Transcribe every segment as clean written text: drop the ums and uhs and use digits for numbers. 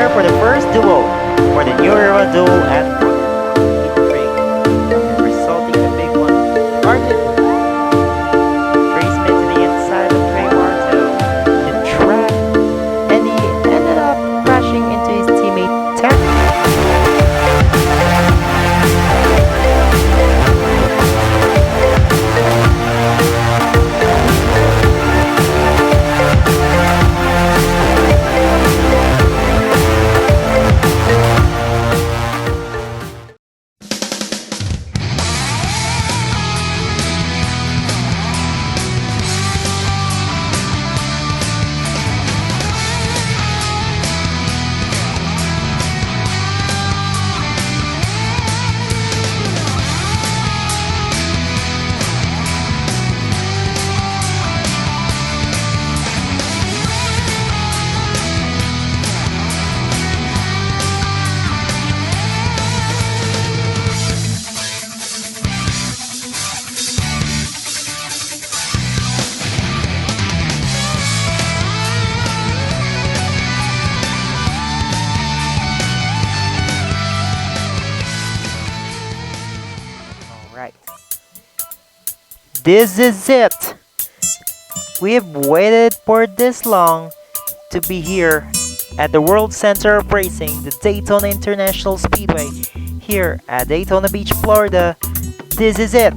prepare for the first duel for the New Era duel at Ring, resulting in a big one. Arden raced to the inside of Trey Martel, the track, and he ended up crashing into his teammate Tanner. Alright. This is it! We've waited for this long to be here at the World Center of Racing, the Daytona International Speedway, here at Daytona Beach, Florida. This is it!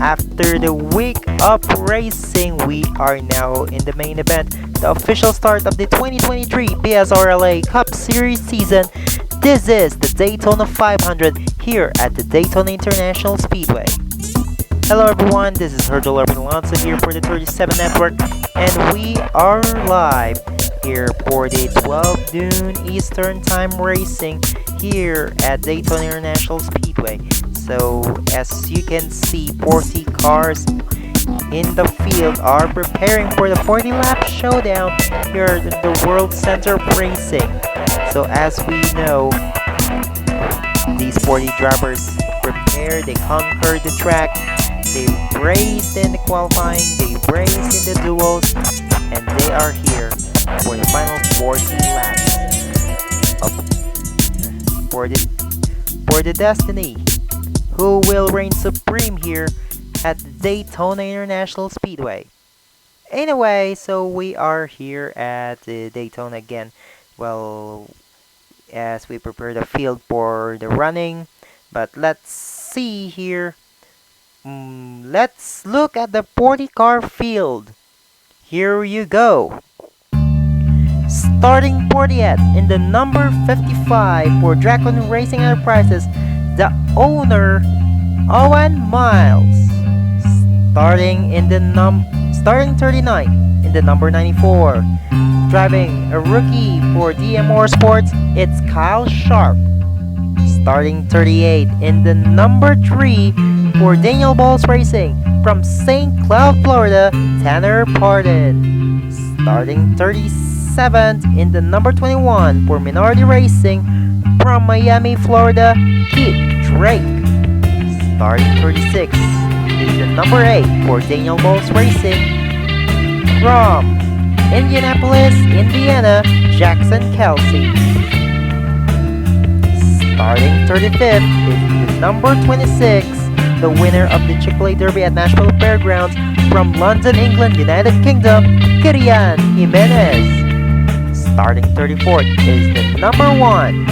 After the week of racing, we are now in the main event, the official start of the 2023 PSRLA Cup Series season. This is the Daytona 500 here at the Daytona International Speedway. Hello everyone, this is Hergel Alonso here for the 37 Network, and we are live here for the 12 noon Eastern Time racing here at Daytona International Speedway. So as you can see, 40 cars in the field are preparing for the 40 lap showdown here at the World Center of Racing. So as we know, these 40 drivers prepare, they conquered the track, they raced in the qualifying, they raced in the duels, and they are here for the final 40 laps for the destiny. Who will reign supreme here at the Daytona International Speedway? Anyway, so we are here at the Daytona again. Well, as we prepare the field for the running, but let's see here. Let's look at the 40 car field. Here you go. Starting 40th in the number 55 for Dragon Racing Enterprises, the owner Owen Miles. Starting 39 in the number 94, driving a rookie for DM Motorsports, it's Kyle Sharp. Starting 38 in the number 3 for Daniel Balls Racing from St. Cloud, Florida, Tanner Pardon. Starting 37th in the number 21 for Minority Racing from Miami, Florida, Keith Drake. Starting 36 is the number 8 for Daniel Balls Racing from Indianapolis, Indiana, Jackson Kelsey. Starting 35th is the number 26, the winner of the Chick-fil-A Derby at Nashville Fairgrounds from London, England, United Kingdom, Kirian Jimenez. Starting 34th is the number 1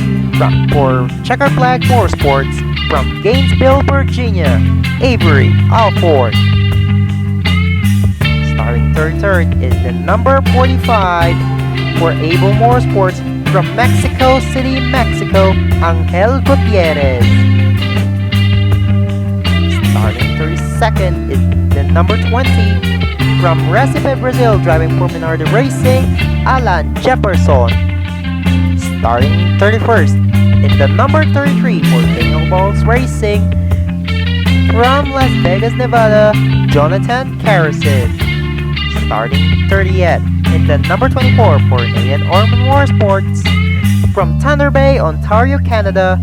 for Checker Flag Motorsports from Gainesville, Virginia, Avery Alford. Starting 33rd is the number 45 for Able Motorsports from Mexico City, Mexico, Angel Gutierrez. Starting 32nd is the number 20 from Recife, Brazil, driving for Minority Racing, Alan Jefferson. Starting 31st is the number 33 for Daniel Balls Racing from Las Vegas, Nevada, Jonathan Carrison. Starting 30th in the number 24 for Nathan Orman Motorsports from Thunder Bay, Ontario, Canada,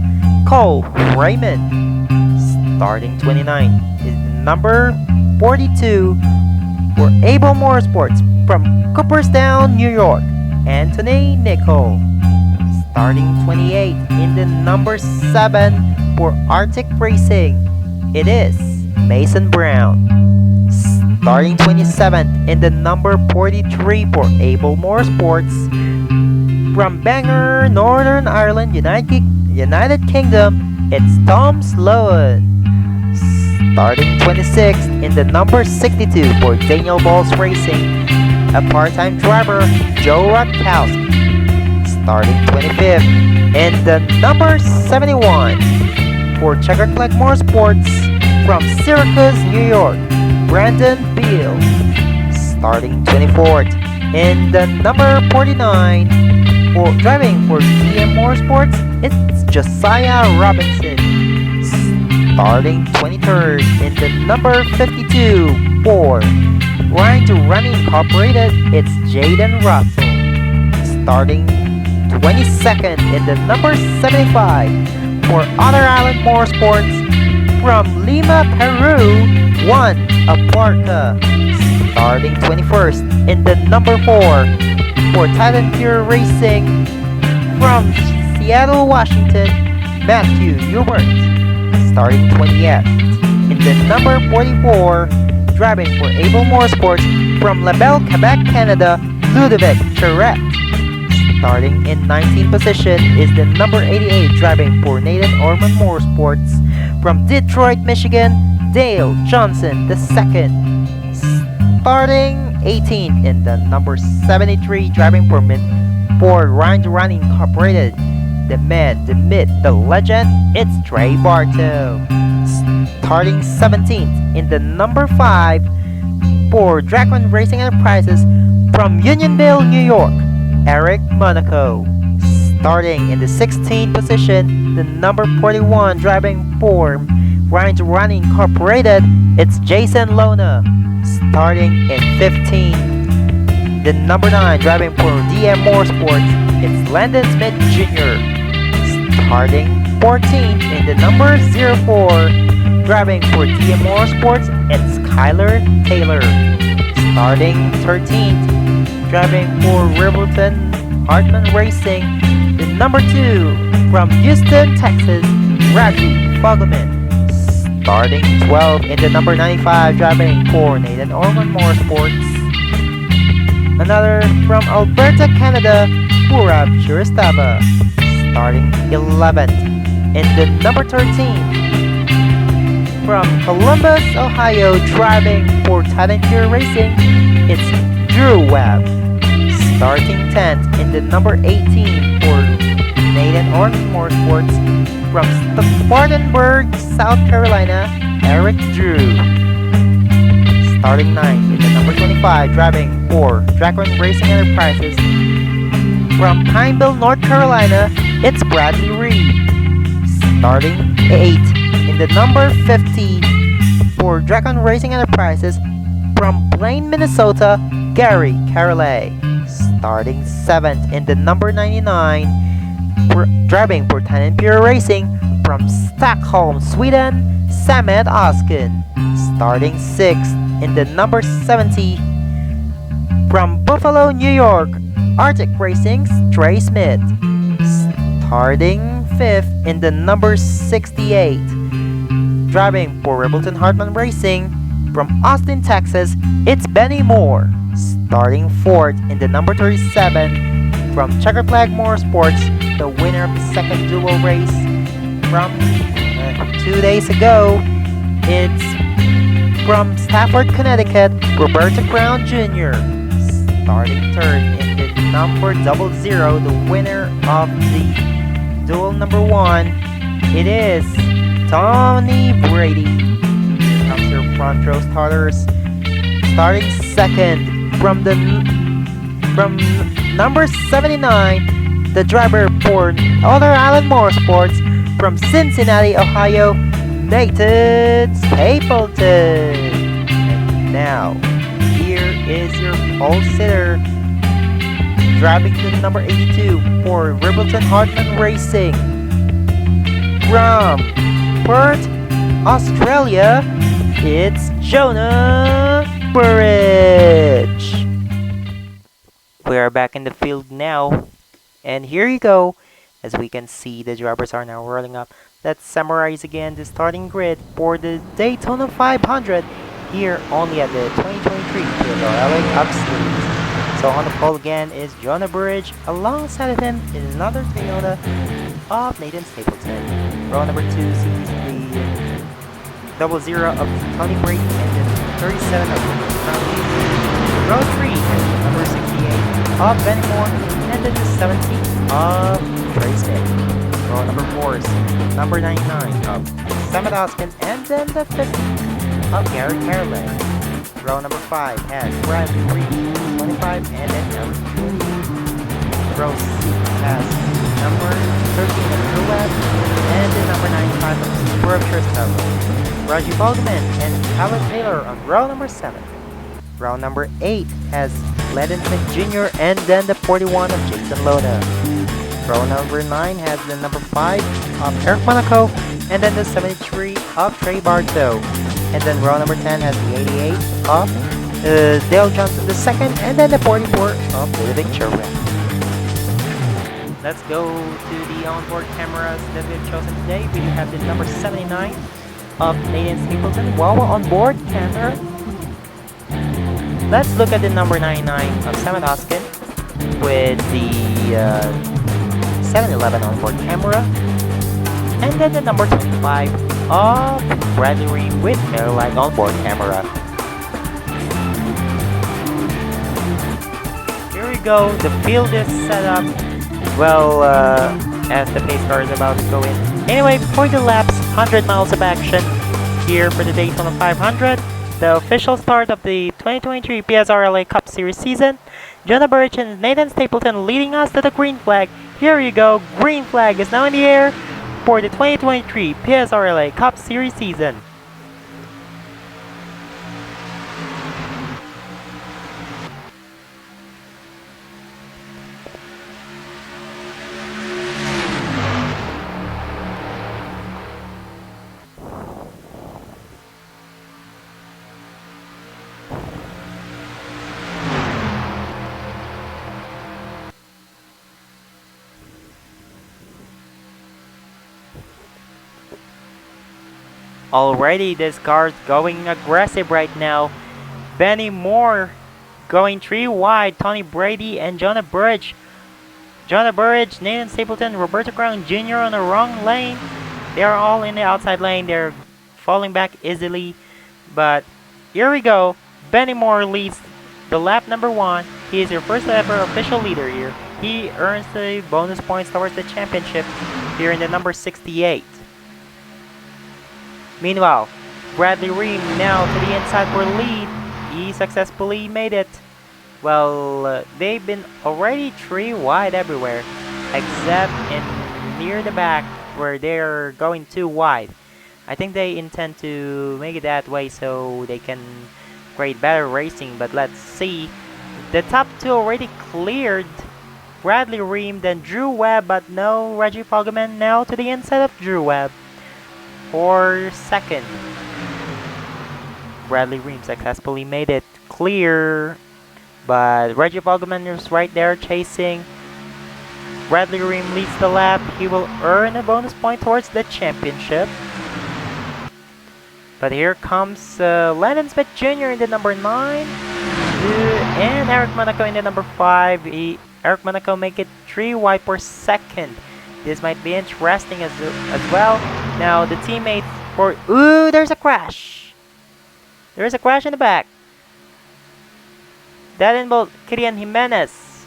Cole Raymond. Starting 29 is the number 42 for Able Motorsports from Cooperstown, New York, Anthony Nicole. Starting 28 in the number 7 for Arctic Racing, it is Mason Brown. Starting 27th in the number 43 for Able Motorsports, from Bangor, Northern Ireland, United Kingdom, it's Tom Sloan. Starting 26th in the number 62 for Daniel Balls Racing, a part-time driver, Joe Rutkowski. Starting 25th in the number 71 for Checkered Flag Motorsports, from Syracuse, New York, Brandon Beal. Starting 24th in the number 49 for driving for DM Motorsports, it's Josiah Robinson. Starting 23rd in the number 52 for Ryan to Run Incorporated, it's Jaden Russell. Starting 22nd in the number 75 for Other Island Motorsports, from Lima, Peru, Juan Abarca. Starting 21st in the number 4 for Titan Pure Racing, from Seattle, Washington, Matthew Hubert. Starting 20th in the number 44, driving for Able Motorsports, from Labelle, Quebec, Canada, Ludovic Charette. Starting in 19th position is the number 88, driving for Nathan Orman Motorsports, from Detroit, Michigan, Dale Johnson II. Starting 18th in the number 73, driving for Ryan to Run Incorporated, the man, the myth, the legend, it's Trey Bartow. Starting 17th in the number 5 for Dragman Racing Enterprises, from Unionville, New York, Eric Monaco. Starting in the 16th position, the number 41, driving for Ryan to Run Incorporated, it's Jason Lona. Starting in 15th, the number 9, driving for DM Motorsports, it's Landon Smith Jr. Starting 14th in the number 04, driving for DM Motorsports, it's Kyler Taylor. Starting 13th, driving for Ribbleton Hartman Racing, the number 2 from Houston, Texas, Raji Fogelman. Starting 12th in the number 95, driving for Nathan Orman Motorsports. Another from Alberta, Canada, Purab Shiristava. Starting 11th in the number 13, from Columbus, Ohio, driving for Titan Pure Racing, it's Drew Webb. Starting 10th in the number 18 for Nathan Orman Motorsports, from Spartanburg, South Carolina, Eric Drew. Starting 9th in the number 25, driving for Dragman Racing Enterprises, from Pineville, North Carolina, it's Bradley Reed. Starting 8th in the number 50 for Dragman Racing Enterprises, from Blaine, Minnesota, Gary Carolay. Starting 7th in the number 99 for driving for Titan Pure Racing, from Stockholm, Sweden, Samet Oskin. Starting 6th in the number 70 from Buffalo, New York, Arctic Racing's Trey Smith. Starting 5th in the number 68, driving for Ribbleton Hartman Racing, from Austin, Texas, it's Benny Moore. Starting 4th in the number 37, from Checkered Flag Motorsports, the winner of the second dual race from 2 days ago, it's from Stafford, Connecticut, Roberta Brown Jr. Starting 3rd in the number 00, the winner of the dual number 1, it is Tony Brady. Here comes your front row starters. Starting 2nd from number 79, the driver for Other Island Motorsports, from Cincinnati, Ohio, Nathan Stapleton. And now, here is your pole sitter, driving the number 82 for Ribbleton Hartman Racing, from Perth, Australia, it's Jonah Burridge. We are back in the field now, and here you go, As we can see, the drivers are now rolling up. Let's summarize again the starting grid for the Daytona 500 here only at the 2023 PSRLA Cup Series. So on the pole again is Jonah Burridge. Alongside of him is another Toyota of Nathan Stapleton. Row number 2 sees the double zero of Tony Brady and then 37 of Crowley. Row 3 has the number 68 of Benny Moore and then the 17 of Trey Smith. Row number 4 sees number 99 of Sam Oskin and then the 50 of Garrett Carolan. Row number 5 has Bradley Reed, 25 and then number 20. Row 6 has number 13 of Drew Webb and then number 95 of Super Tristan. Raji Bogman and Tyler Taylor on row number 7. Row number 8 has Lennon Smith Jr. and then the 41 of Jason Lona. Row number 9 has the number 5 of Eric Monaco and then the 73 of Trey Bartow. And then row number 10 has the 88 of Dale Johnson II and then the 44 of Ludovic Cherwin. Let's go to the onboard cameras that we've chosen today. We do have the number 79 of Nathan Stapleton. While we're on board camera, let's look at the number 99 of Sam Oskin with the 711 onboard camera, and then the number 25 of Bradley Reed with Airline onboard camera. Here we go. The field is set up well as the pace car is about to go in. Anyway, for the laps, 100 miles of action here for the Daytona 500, the official start of the 2023 PSRLA Cup Series season. Jonah Burridge and Nathan Stapleton leading us to the green flag. Here you go, green flag is now in the air for the 2023 PSRLA Cup Series season. Already this car's going aggressive right now. Benny Moore going 3 wide. Tony Brady and Jonah Burridge. Jonah Burridge, Nathan Stapleton, Roberto Crown Jr. on the wrong lane. They are all in the outside lane. They're falling back easily. But here we go. Benny Moore leads the lap number 1. He is your first ever official leader here. He earns the bonus points towards the championship here in the number 68. Meanwhile, Bradley Reed now to the inside for lead. He successfully made it. Well, they've been already 3 wide everywhere, except in near the back where they're going 2 wide. I think they intend to make it that way so they can create better racing, but let's see. The top 2 already cleared. Bradley Reed, then Drew Webb, but no Reggie Fogelman now to the inside of Drew Webb for second. Bradley Reed successfully made it clear, but Reggie Fogelman is right there chasing. Bradley Reed leads the lap. He will earn a bonus point towards the championship. But here comes Lennon Smith Jr. in the number 9 and Eric Monaco in the number 5. Eric Monaco make it 3 wide for second. This might be interesting as well. Now the teammates for... Ooh, there's a crash. There's a crash in the back. That involved Kirian Jimenez.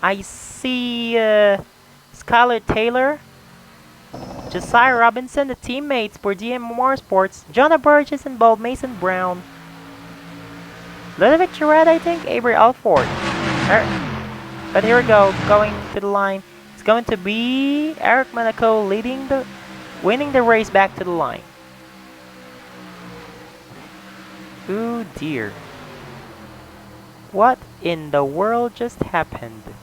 I see Skylar Taylor, Josiah Robinson, the teammates for DM Motorsports. Jonah Burridge is involved, Mason Brown. Ludovic Cherwin, I think, Avery Alford. But here we go, going to the line. It's going to be Eric Monaco winning the race back to the line. Oh dear. What in the world just happened?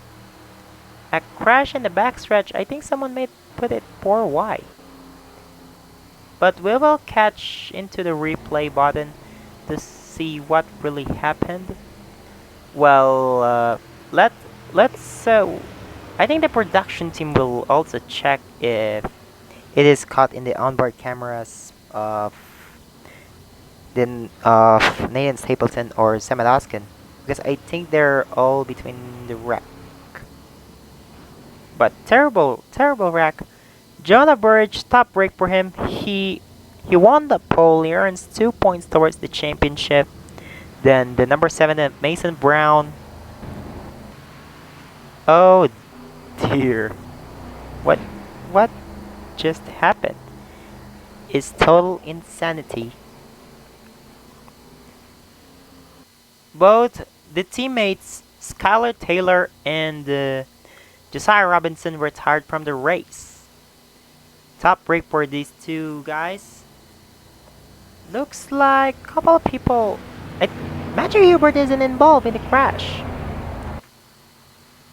A crash in the backstretch. I think someone may put it 4 wide. But we will catch into the replay button to see what really happened. Well, let's I think the production team will also check if it is caught in the onboard cameras of Nathan Stapleton or Sam Alaskan, because I think they're all between the wreck. But terrible, terrible wreck. Jonah Burridge, top break for him. He won the pole. He earns 2 points towards the championship. Then the number 7, Mason Brown. Oh dear. What what just happened? Is total insanity. Both the teammates Skylar Taylor and Josiah Robinson retired from the race. Top break for these two guys. Looks like a couple of people. Matthew Hubert isn't involved in the crash.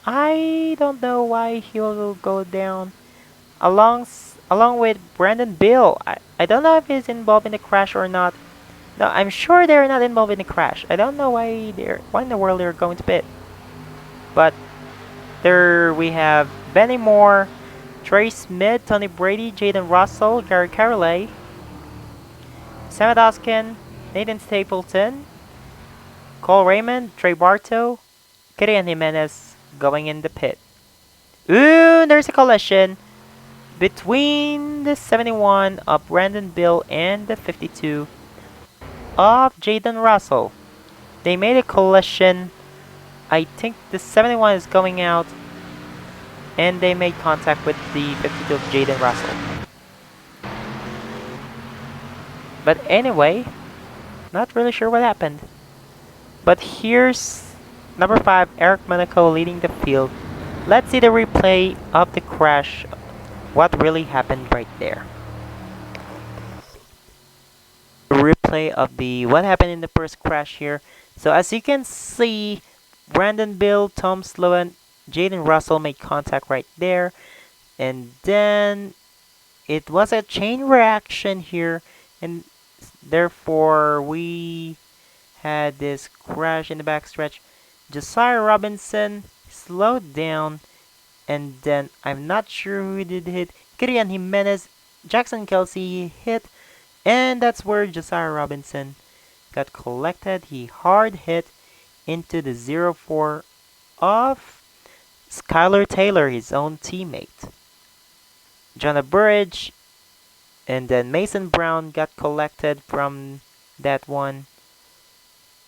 I don't know why he will go down along with Brandon Bill. I don't know if he's involved in the crash or not. No, I'm sure they're not involved in the crash. I don't know why in the world they're going to pit. But there we have Benny Moore, Trey Smith, Tony Brady, Jaden Russell, Gary Carolay, Sam Adoskin, Nathan Stapleton, Cole Raymond, Trey Bartow, Kirian Jimenez going in the pit. Ooh, there's a collision between the 71 of Brandon Bill and the 52 of Jaden Russell. They made a collision. I think the 71 is going out, and they made contact with the 52 of Jaden Russell. But anyway, not really sure what happened. But here's number 5, Eric Monaco leading the field. Let's see the replay of the crash. What really happened right there. Replay of the what happened in the first crash here. So as you can see, Brandon Bill, Tom Sloan, Jaden Russell made contact right there, and then it was a chain reaction here, and therefore we had this crash in the backstretch. Josiah Robinson slowed down, and then I'm not sure who did hit. Kirian Jimenez, Jackson Kelsey hit, and that's where Josiah Robinson got collected. He hard hit into the 04 of Skylar Taylor, his own teammate. Jonah Burridge and then Mason Brown got collected from that one.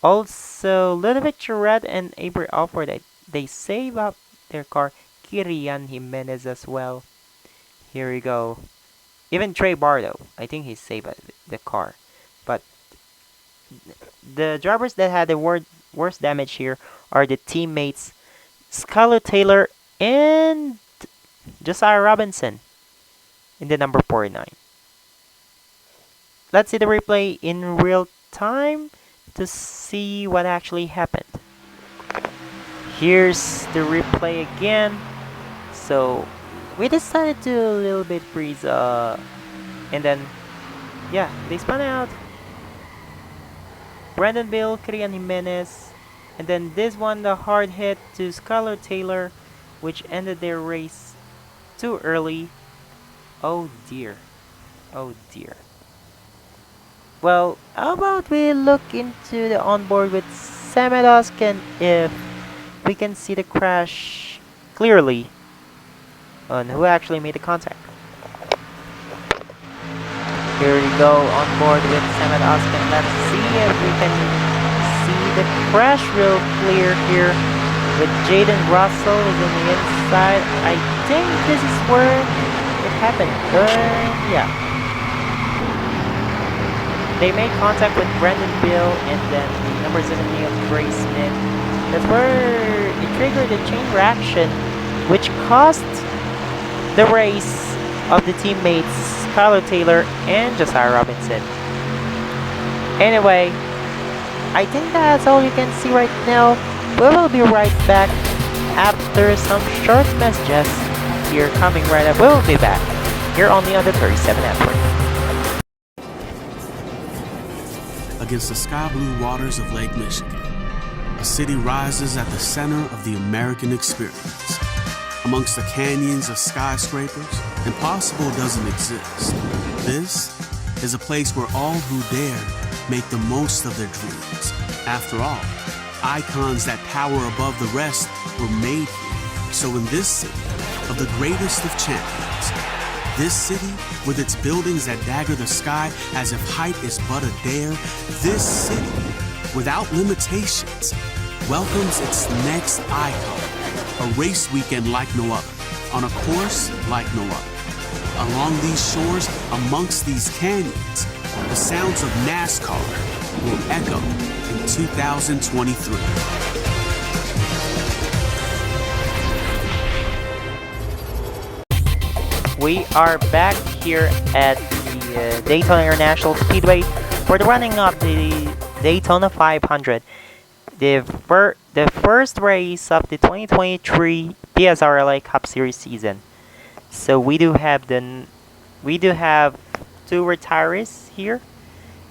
Also, Ludovic Charette and Avery Alford, they save up their car. Kirian Jimenez as well. Here we go. Even Trey Bardo, I think he saved the car. But the drivers that had the worst damage here are the teammates Skylar Taylor and Josiah Robinson in the number 49. Let's see the replay in real time to see what actually happened. Here's the replay again. So we decided to a little bit freeze, and then yeah, they spun out. Brandon Bill, Kirian Jimenez, and then this one, the hard hit to Skylar Taylor, which ended their race too early. Oh dear, oh dear. Well, how about we look into the onboard with Sam Adoskin if we can see the crash clearly on who actually made the contact. Here we go on board with Sam Adoskin. Let's see if we can see the crash real clear here with Jaden Russell is on the inside. I think this is where it happened. Yeah. They made contact with Brandon Bill and then the number 17 of Trey Smith. That's where it triggered a chain reaction, which cost the race of the teammates Skylar Taylor and Josiah Robinson. Anyway, I think that's all you can see right now. We will be right back after some short messages here coming right up. We will be back here only on the 37 Network. Against the sky blue waters of Lake Michigan, a city rises at the center of the American experience. amongst the canyons of skyscrapers, impossible doesn't exist. This is a place where all who dare make the most of their dreams. After all, icons that tower above the rest were made here. So in this city of the greatest of champions, this city with its buildings that dagger the sky as if height is but a dare, this city without limitations welcomes its next icon, a race weekend like no other, on a course like no other. Along these shores, amongst these canyons, the sounds of NASCAR will echo in 2023. We are back here at the Daytona International Speedway for the running of the Daytona 500, the first race of the 2023 PSRLA Cup Series season. So we do have two retirees here.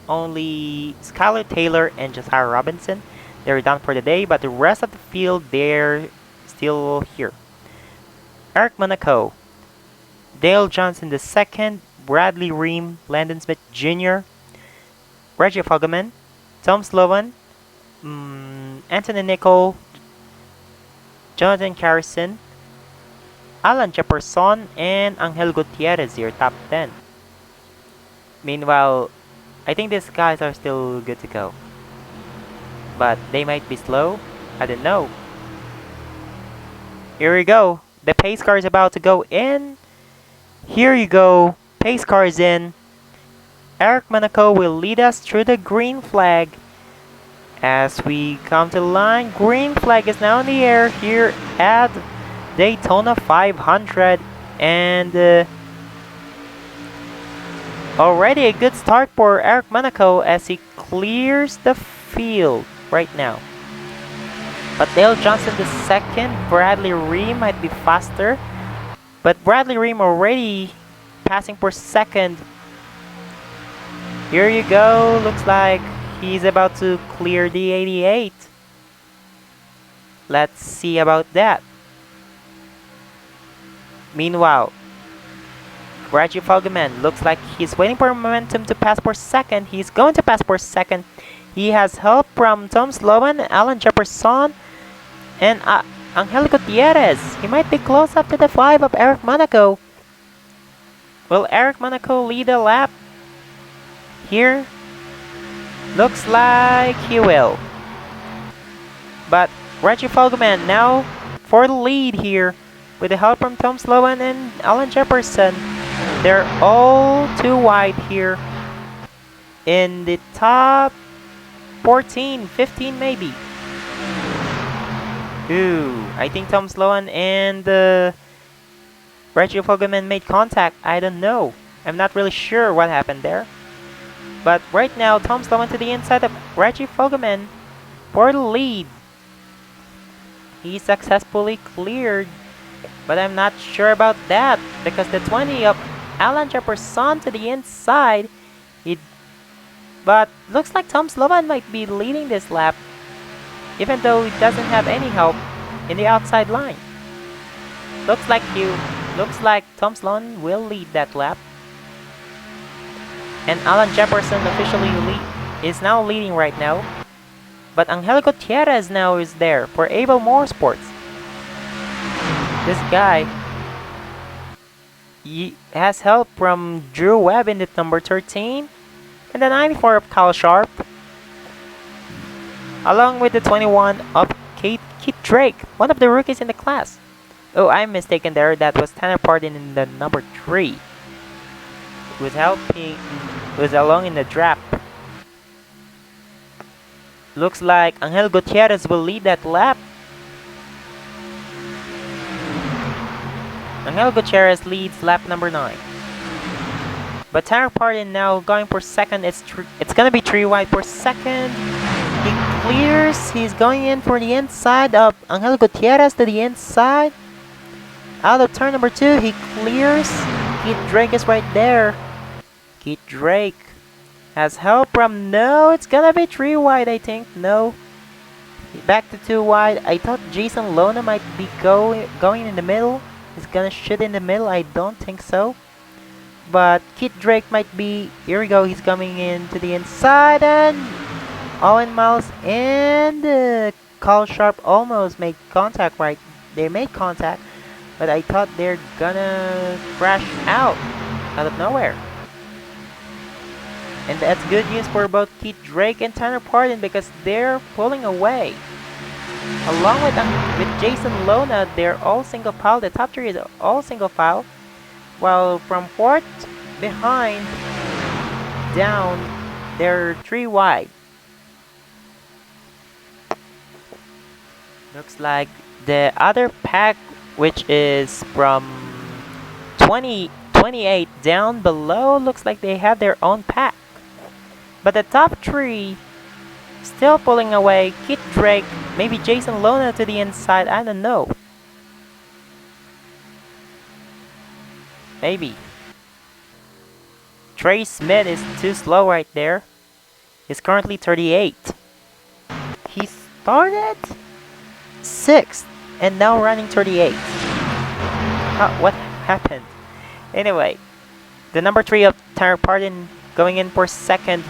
Only Skylar Taylor and Josiah Robinson. They're done for the day, but the rest of the field, they're still here. Eric Monaco, Dale Johnson II, Bradley Ream, Landon Smith Jr., Reggie Fogelman, Tom Slovan, Anthony Nicol, Jonathan Carrison, Alan Jefferson, and Angel Gutierrez, your top 10. Meanwhile, I think these guys are still good to go. But they might be slow. I don't know. Here we go. The pace car is about to go in. Here you go. Pace car is in. Eric Monaco will lead us through the green flag. As we come to the line, green flag is now in the air here at Daytona 500. And already a good start for Eric Monaco as he clears the field right now. But Dale Johnson II, Bradley Ream might be faster. But Bradley Ream already passing for second. Here you go. Looks like he's about to clear the 88. Let's see about that. Meanwhile, Reggie Fogelman looks like he's waiting for momentum to pass for second. He's going to pass for second. He has help from Tom Sloan, Alan Jefferson, and Angel Gutierrez. He might be close up to the 5 of Eric Monaco. Will Eric Monaco lead a lap here? Looks like he will. But Reggie Fogelman now for the lead here with the help from Tom Sloan and Alan Jefferson. They're all too wide here in the top 14, 15 maybe. Ooh, I think Tom Sloan and Reggie Fogelman made contact. I don't know. I'm not really sure what happened there. But right now, Tom Sloan to the inside of Reggie Fogelman for the lead. He successfully cleared, but I'm not sure about that because the 20 of Alan Jefferson to the inside. But looks like Tom Sloan might be leading this lap, even though he doesn't have any help in the outside line. Looks like Tom Sloan will lead that lap. And Alan Jefferson officially is now leading right now. But Angel Gutierrez now is there for Able Motorsports. This guy, he has help from Drew Webb in the number 13 and the 94 of Kyle Sharp, along with the 21 of Keith Drake, one of the rookies in the class. Oh, I'm mistaken there. That was Tanner Pardon in the number 3. Who's along in the draft. Looks like Angel Gutierrez will lead that lap. Angel Gutierrez leads lap number 9. But Tanner Pardon now going for second. It's gonna be 3 wide for second. He clears. He's going in for the inside of Angel Gutierrez to the inside. Out of turn number 2, he clears. Keith Drake is right there. Keith Drake has help from, no, it's gonna be 3 wide, I think. No, Back to 2 wide. I thought Jason Lona might be going in the middle. He's gonna shoot in the middle. I don't think so. But Kit Drake might be. Here we go. He's coming in to the inside, and Owen Miles and Carl Sharp almost made contact. Right, they made contact, but I thought they're gonna crash out of nowhere. And that's good news for both Keith Drake and Tanner Pardon because they're pulling away. Along with Jason Lona, they're all single file. The top three is all single file. While from fourth behind down, they're 3 wide. Looks like the other pack, which is from 28 down below, looks like they have their own pack. But the top 3 still pulling away. Kit Drake, maybe Jason Lona to the inside, I don't know. Maybe. Trey Smith is too slow right there. He's currently 38. He started 6th and now running 38. What happened? Anyway, the number 3 of Tanner Pardon going in for 2nd.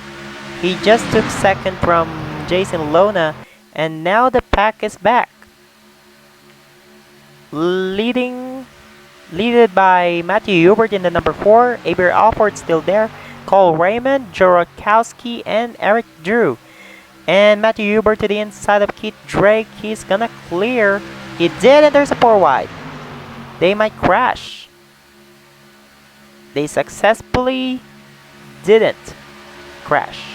He just took 2nd from Jason Lona, and now the pack is back. Leaded by Matthew Hubert in the number 4, Aber Alford still there, Cole Raymond, Joe Rakowski, and Eric Drew. And Matthew Hubert to the inside of Keith Drake. He's gonna clear. He did, and there's a 4 wide. They might crash. They successfully didn't crash.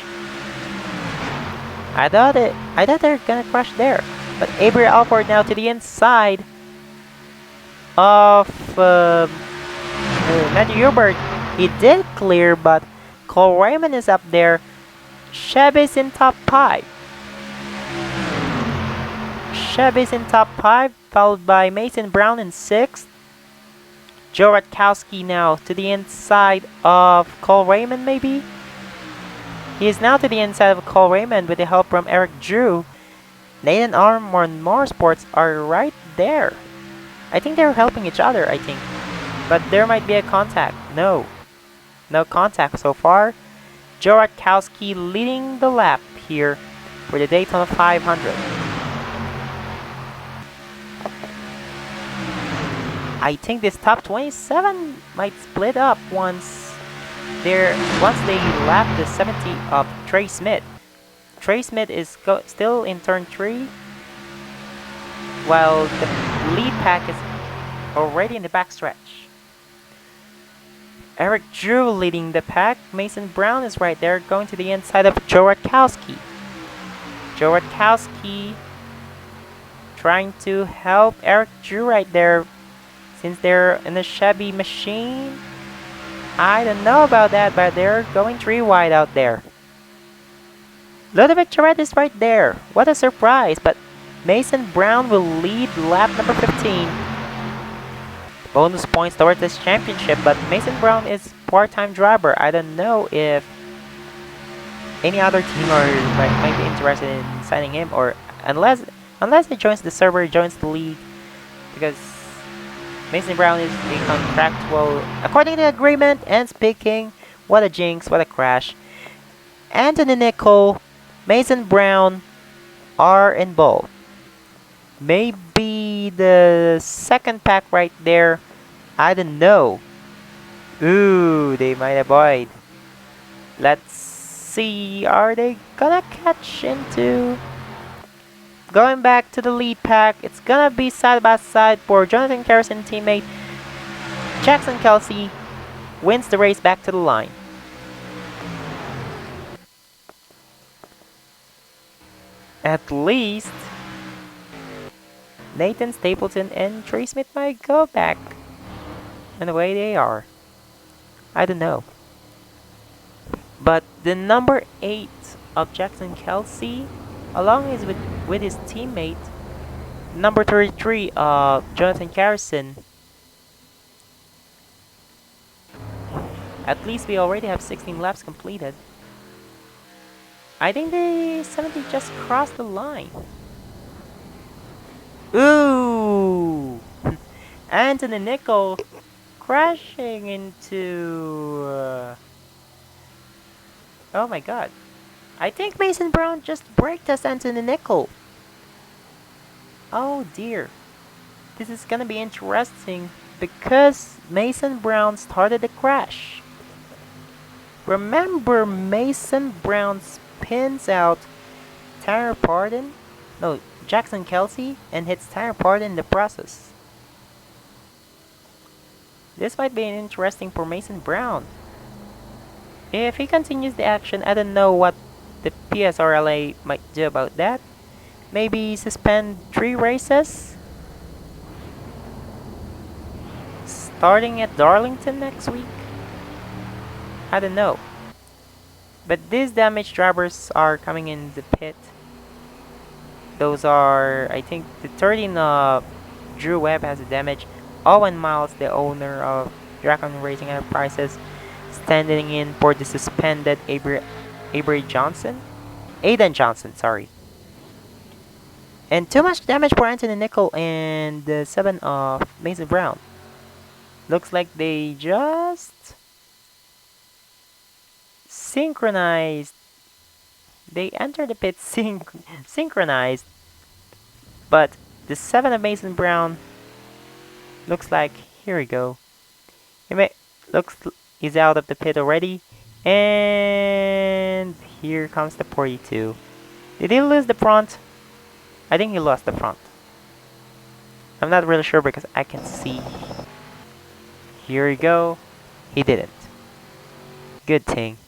I thought they're gonna crash there, but Aber Alford now to the inside of Matthew Hubert. He did clear, but Cole Raymond is up there. Chevy's in top 5. Chevy's in top 5, followed by Mason Brown in 6th. Joe Ratkowski now to the inside of Cole Raymond, maybe? He is now to the inside of Cole Raymond with the help from Eric Drew. Nathan Armour and Motorsports are right there. I think they're helping each other, I think. But there might be a contact. No contact so far. Joe Ratkowski leading the lap here for the Daytona 500. I think this top 27 might split up once they lap the 70 of Trey Smith. Trey Smith is still in turn 3, while the lead pack is already in the backstretch. Eric Drew leading the pack. Mason Brown is right there, going to the inside of Joe Ratkowski. Joe Ratkowski trying to help Eric Drew right there, since they're in a Chevy machine. I don't know about that, but they're going 3 wide out there. Ludovic Tourette is right there. What a surprise, but Mason Brown will lead lap number 15. Bonus points towards this championship, but Mason Brown is part-time driver. I don't know if any other team might be interested in signing him, or unless he joins the server, joins the league, because Mason Brown is a contractual according to the agreement. And speaking, what a jinx, what a crash. Anthony Nicol, Mason Brown are involved. Maybe the second pack right there. I don't know. Ooh, they might avoid. Let's see. Are they gonna catch into? Going back to the lead pack, it's gonna be side by side for Jonathan Carson teammate. Jackson Kelsey wins the race back to the line. At least Nathan Stapleton and Trey Smith might go back. And the way they are, I don't know. But the number 8 of Jackson Kelsey, along with his teammate, number 33 of Jonathan Carson. At least we already have 16 laps completed. I think the 70 just crossed the line. Ooh! Anthony Nickel crashing into... oh my god. I think Mason Brown just braked us Anthony Nickel. Oh dear. This is gonna be interesting because Mason Brown started the crash. Remember Mason Brown spins out Tyler Pardon? No, Jackson Kelsey and hits Tyler Pardon in the process. This might be interesting for Mason Brown. If he continues the action, I don't know what the PSRLA might do about that. Maybe suspend 3 races? Starting at Darlington next week? I don't know. But these damaged drivers are coming in the pit. Those are, I think, the 13 Drew Webb has a damage. Owen Miles, the owner of Dragon Racing Enterprises, standing in for the suspended Avery Johnson? Aiden Johnson, sorry. And too much damage for Anthony Nickel and the 7 of Mason Brown. Looks like they just synchronized. They entered the pit synchronized. But the 7 of Mason Brown looks like, here we go. He's out of the pit already. And here comes the 42. Did he lose the front? I think he lost the front. I'm not really sure because I can see. Here we go. He didn't. Good thing.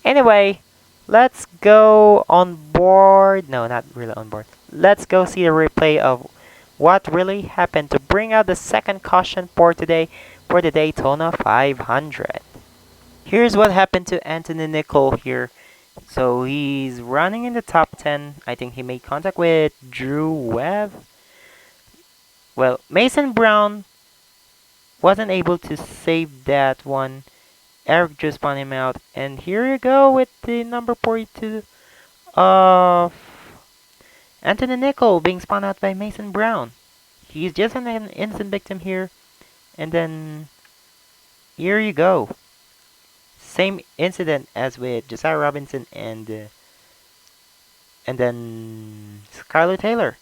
Anyway, let's go on board. No, not really on board. Let's go see the replay of what really happened to bring out the second caution for today for the Daytona 500. Here's what happened to Anthony Nickel here. So he's running in the top 10. I think he made contact with Drew Webb. Well, Mason Brown wasn't able to save that one. Eric just spun him out. And here you go with the number 42 of Anthony Nickel being spun out by Mason Brown. He's just an innocent victim here. And then here you go. Same incident as with Josiah Robinson and then Skylar Taylor.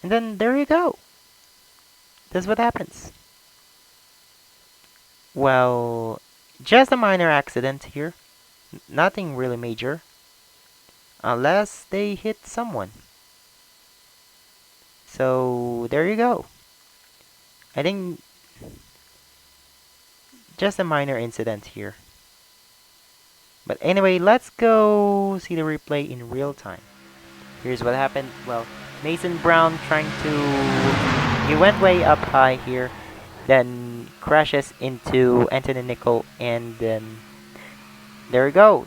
And then there you go. That's what happens. Well, just a minor accident here. Nothing really major. Unless they hit someone. So there you go. I think just a minor incident here. But anyway, let's go see the replay in real time. Here's what happened. Well, Mason Brown he went way up high here, then crashes into Anthony Nickel, and then there we go.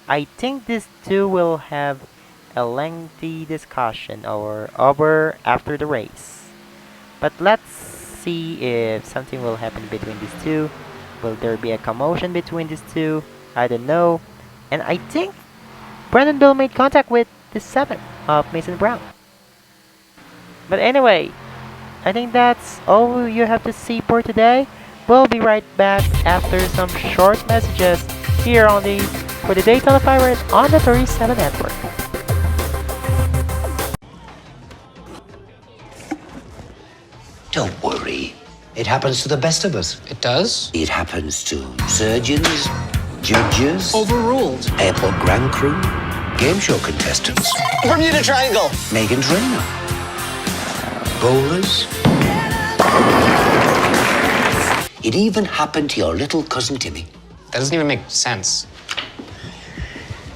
I think these two will have a lengthy discussion over after the race. But let's see if something will happen between these two. Will there be a commotion between these two? I don't know. And I think Brandon Bill made contact with the 7 of Mason Brown. But anyway, I think that's all you have to see for today. We'll be right back after some short messages here for the Daytona 500 on the 37 network. Don't worry. It happens to the best of us. It does? It happens to surgeons, judges, Overruled. airport ground crew, game show contestants, Bermuda Triangle. Megan Trainor, bowlers. It even happened to your little cousin Timmy. That doesn't even make sense.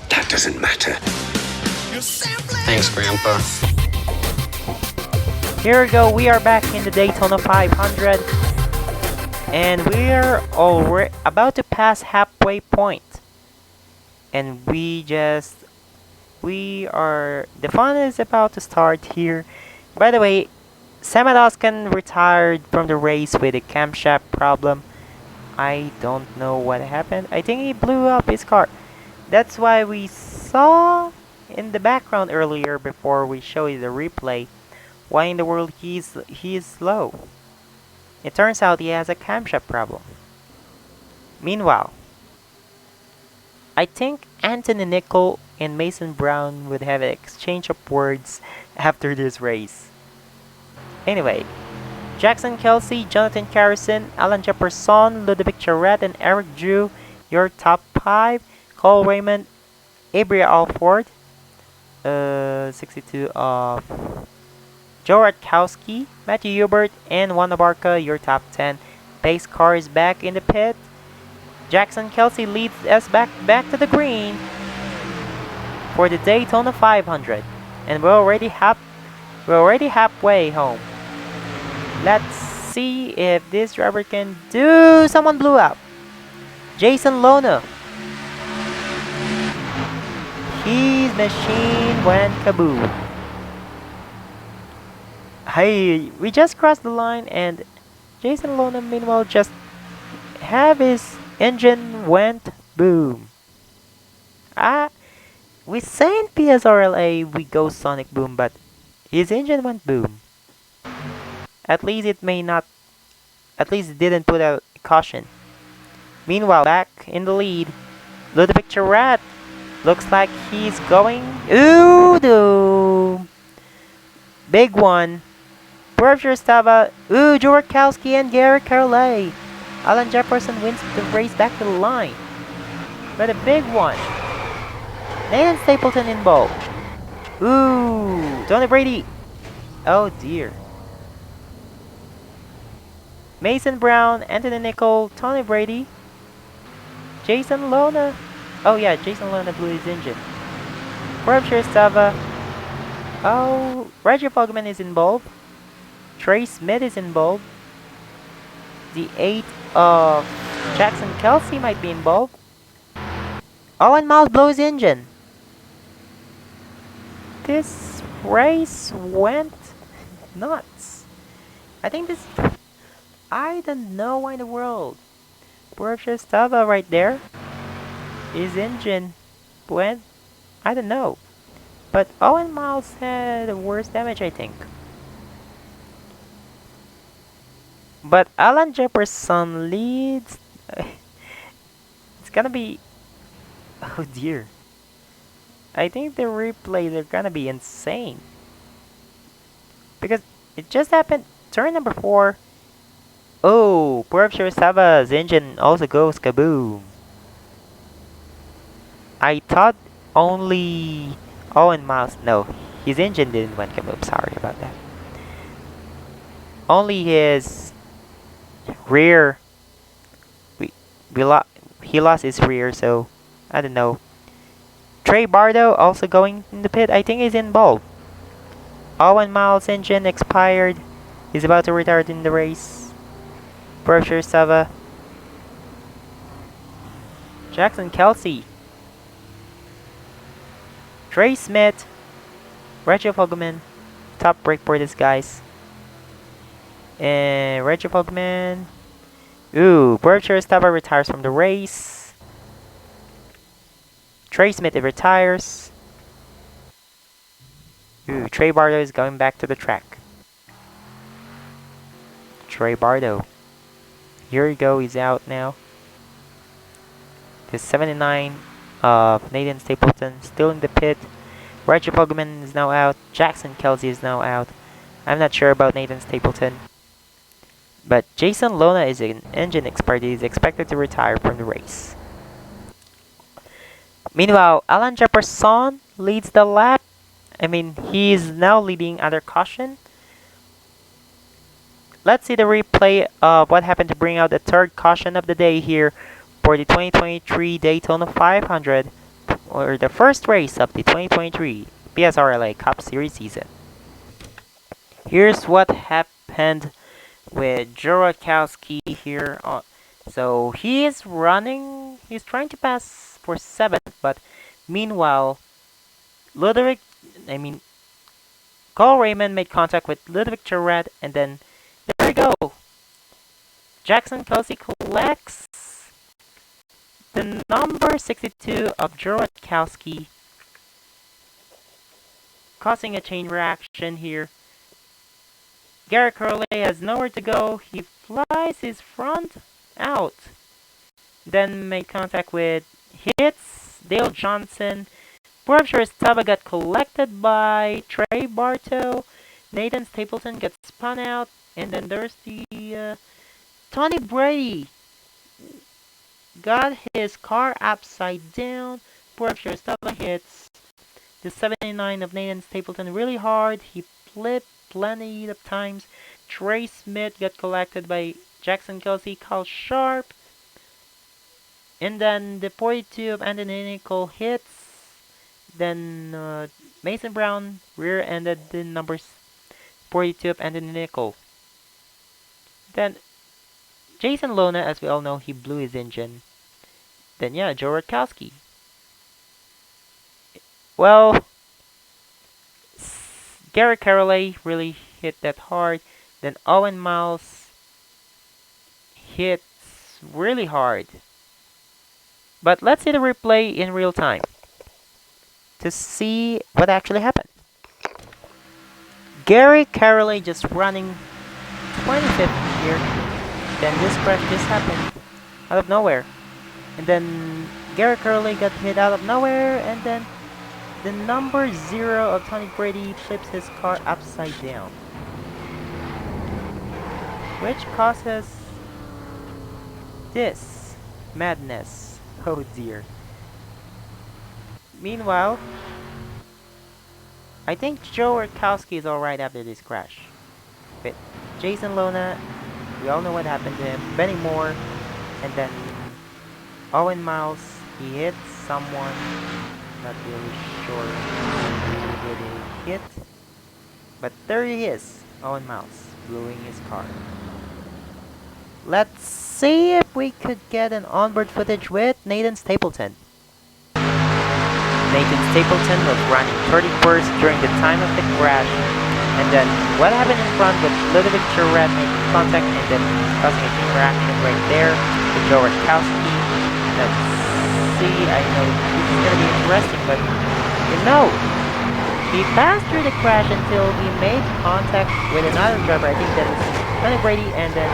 That doesn't matter. Thanks, Grandpa. Here we go, we are back in the Daytona 500. And we're already about to pass halfway point. And the fun is about to start here. By the way, Sam Adoskin retired from the race with a camshaft problem. I don't know what happened. I think he blew up his car. That's why we saw in the background earlier before we show you the replay. Why in the world he's slow? It turns out he has a camshaft problem. Meanwhile, I think Anthony Nicol and Mason Brown would have an exchange of words after this race. Anyway, Jackson Kelsey, Jonathan Carrison, Alan Jefferson, Ludovic Charette, and Eric Drew, your top 5. Cole Raymond, Abria Alford, 62 of Joe Rutkowski, Matthew Hubert, and Juan Abarca, your top 10. Pace car is back in the pit. Jackson Kelsey leads us back to the green for the Daytona 500, and we're already halfway home. Let's see if this driver can do. Someone blew up. Jason Lona. His machine went kaboom. Hey, we just crossed the line, and Jason Lona meanwhile just have his engine went boom. We say in PSRLA we go sonic boom, but his engine went boom. At least it didn't put out caution. Meanwhile, back in the lead, Ludovic Charette looks like he's going. Ooh, doom! Big one. Berger Stava. Ooh, Joe Rutkowski and Gary Carlet. Alan Jefferson wins the race back to the line. But a big one. Nathan Stapleton involved. Ooh, Tony Brady. Oh dear. Mason Brown, Anthony Nicol, Tony Brady, Jason Lona. Oh yeah, Jason Lona blew his engine. Berkshire Stava. Oh, Roger Fogman is involved. Trey Smith is involved. The 8 of Jackson Kelsey might be involved. Owen Miles blows engine. This race went nuts. I don't know why in the world. Berkshire Stava right there. His engine went, I don't know. But Owen Miles had the worst damage, I think. But Alan Jefferson leads. It's gonna be. Oh dear. I think the replays are gonna be insane. Because it just happened. Turn number 4. Oh, Berkshire Stava's engine also goes kaboom. I thought only Owen Miles. No, his engine didn't went kaboom. Sorry about that. Only his rear. He lost his rear, so I don't know. Trey Bardo also going in the pit. I think he's involved. Owen Miles' engine expired. He's about to retire in the race. Berkshire Stava. Jackson Kelsey. Trey Smith. Reggie Fogman. Top break for these guys. And Reggie Fogman. Ooh, Berkshire Stava retires from the race. Trey Smith retires. Ooh, Trey Bardo is going back to the track. Trey Bardo. Here we go, he's out now. The 79 of Nathan Stapleton still in the pit. Reggie Fogman is now out. Jackson Kelsey is now out. I'm not sure about Nathan Stapleton. But Jason Lona is an engine expert. He's expected to retire from the race. Meanwhile, Alan Jefferson leads the lap. He is now leading under caution. Let's see the replay of what happened to bring out the third caution of the day here for the 2023 Daytona 500, or the first race of the 2023 PSRLA Cup Series season. Here's what happened with Joe Rutkowski here. So he is running. He's trying to pass for 7th, but meanwhile, Cole Raymond made contact with Ludovic Charette, and then there we go. Jackson Kelsey collects the number 62 of Joe Rutkowski, causing a chain reaction here. Garrett Curley has nowhere to go. He flies his front out. Then made contact with hits Dale Johnson. Berkshire Stubba got collected by Trey Bartow. Nathan Stapleton got spun out. And then there's the Tony Brady got his car upside down. Berkshire Stubba hits the 79 of Nathan Stapleton really hard. He flipped plenty of times. Trey Smith got collected by Jackson Kelsey, Kyle Sharp. And then the 42 of Anthony Nicole hits. Then Mason Brown rear-ended the number 42 of Anthony Nicole. Then Jason Lona, as we all know, he blew his engine. Then yeah, Joe Rutkowski. Well, Garrett Carolet really hit that hard. Then Owen Miles hits really hard. But let's see the replay in real time to see what actually happened. Gary Carolet just running 25th here. Then this crash just happened out of nowhere. And then Gary Carolet got hit out of nowhere. And then the number 0 of Tony Brady flips his car upside down, which causes this madness. Oh dear. Meanwhile, I think Joe Rutkowski is alright after this crash. But Jason Lona, we all know what happened to him. Benny Moore, and then Owen Miles, he hit someone. Not really sure who did he hit. But there he is, Owen Miles, blowing his car. Let's see if we could get an onboard footage with Nathan Stapleton. Nathan Stapleton was running 31st during the time of the crash, and then what happened in front with Ludovic Charette making contact and then causing a chain reaction right there with Joe Rutkowski. Let's see, I know this is gonna be interesting, but you know, he passed through the crash until he made contact with another driver. I think that was Tony Brady, and then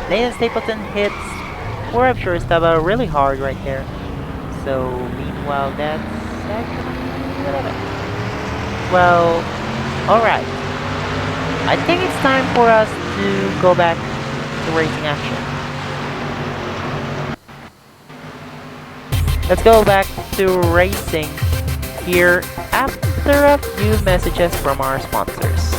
Nathan Stapleton hits poor Berkshire Stubba really hard right there. So meanwhile, that's actually whatever. Well, alright. I think it's time for us to go back to racing action. Let's go back to racing here after a few messages from our sponsors.